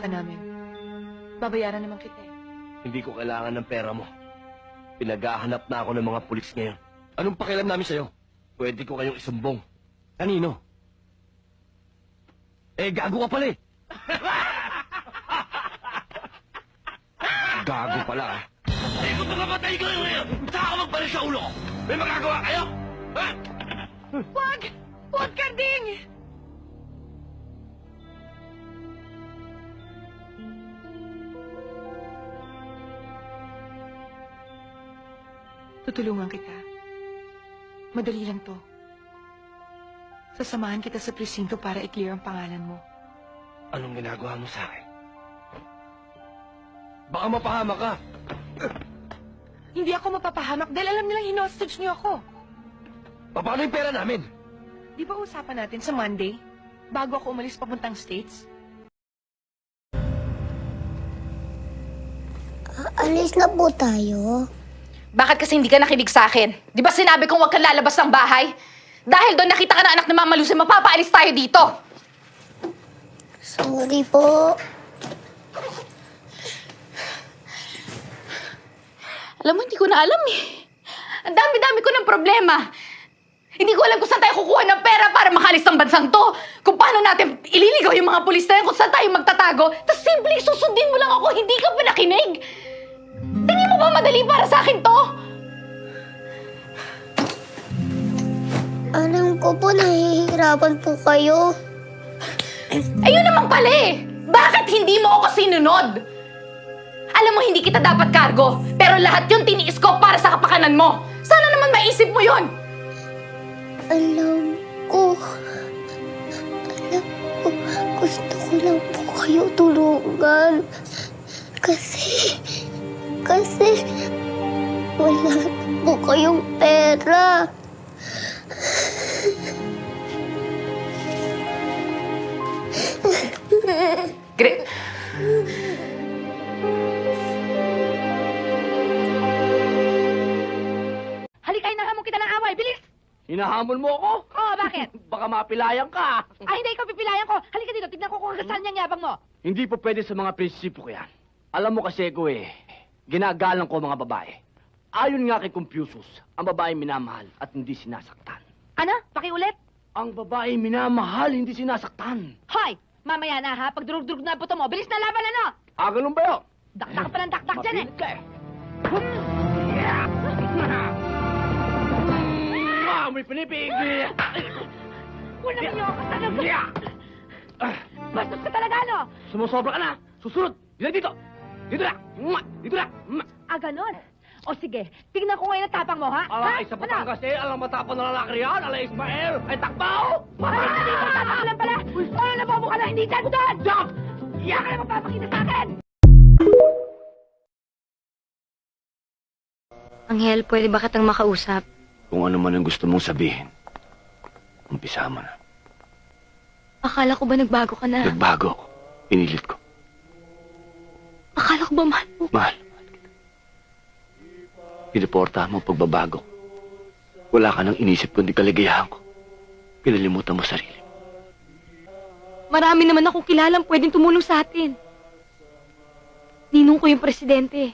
ka namin. Babayaran naman kita eh. Hindi ko kailangan ng pera mo. Pinaghahanap na ako ng mga pulis ngayon. Anong pakialam namin sa'yo? Pwede ko kayong isumbong. Kanino? Gago ka pala eh. Gago pala ah. Kung makamatay ko ngayon, saan ako magpalit sa ulo ko? May magagawa kayo? Ha? Wag! Wag, Karding! Tutulungan kita. Madali lang to. Sasamahan kita sa presinto para i-clear ang pangalan mo. Anong ginagawa mo sa akin? Baka mapahama ka. Hindi ako mapapahamak dahil alam nilang hinostage niyo ako. Paano yung pera namin? Di ba usapan natin sa Monday? Bago ako umalis papuntang States? Alis na po tayo. Bakit kasi hindi ka nakinig sa akin? Di ba sinabi kong huwag kang lalabas ng bahay? Dahil doon nakita ka na anak ni Mama Lucy, mapapaalis tayo dito. Sorry po. Alam mo, hindi ko na alam eh. Ang dami-dami ko ng problema. Hindi ko alam kung saan tayo kukuha ng pera para makalis ng bansang to. Kung paano natin ililigaw yung mga pulis na yan, kung saan tayo magtatago. Tapos simple, susundin mo lang ako, hindi ka pa nakinig. Tingin mo ba madali para sa akin to? Alam ko po, nahihirapan po kayo. Ayun naman pala eh. Bakit hindi mo ako sinunod? Alam mo, hindi kita dapat kargo. Pero lahat yun tiniis ko para sa kapakanan mo. Sana naman maisip mo yun. Alam ko. Gusto ko lang po kayo tulungan. Kasi wala na po kayong pera. Great. Halika, hinahamon kita ng away. Bilis! Hinahamon mo ako? Oo, bakit? Baka mapilayan ka. Hindi ikaw pipilayan ko. Halika dito, tignan ko kung saan niyang yabang mo. Hindi po pwede sa mga prinsipo ko yan. Alam mo kasi ko ginagalang ko mga babae. Ayon nga kay Confucius, ang babae minamahal at hindi sinasaktan. Ano? Pakiulit? Ang babae minamahal, hindi sinasaktan. Hoy! Mamaya na ha, pag durug-durug na buto mo, bilis na laban ano? Ganun ba yun? Dakdak pa ng dakdak dyan eh. Mapilit ka may pinipig! Wala niyo ako talaga. Bastos ka talaga ano? Sumusobra ka na! Susunod! Dito! Dito na! Dito na! Ganon. O sige, tignan ko ngayon ang tapang mo ha? Ala, isa Batangas eh! Alang matapang na lalaki riyan! Ala, Ismael! Ay, takbaw! Hindi ko tatakalan pala! Ano na bobo ka na, hindi tayo doon! Jump! Iyak ka na magpapakita sa akin! Anghel, pwede ba kitang makausap? Kung ano man ang gusto mong sabihin, umpisa mo na. Akala ko ba nagbago ka na? Nagbago ako. Pinilit ko. Akala ko ba mahal mo? Mahal kita. Piniportahan mo ang pagbabago. Wala ka nang inisip kundi kaligayahan ko. Pinalimutan mo sarili. Marami naman akong kilalang pwedeng tumulong sa atin. Ninong ko yung presidente.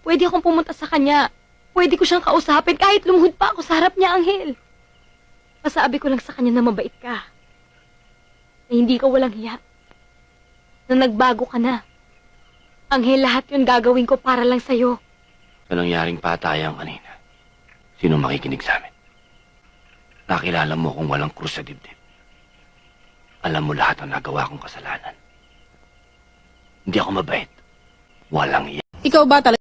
Pwede akong pumunta sa kanya. Pwede ko siyang kausapin kahit lumuhod pa ako sa harap niya, Anghel. Masabi ko lang sa kanya na mabait ka. Na hindi ka walang hiya. Na nagbago ka na. Anghel, lahat yun gagawin ko para lang sa'yo. Sa nangyaring patayan kanina, sino makikinig sa amin? Nakilala mo kung walang krus sa dibdib. Alam mo lahat ang nagawa kong kasalanan. Hindi ako mabait. Walang iya. Ikaw ba talaga?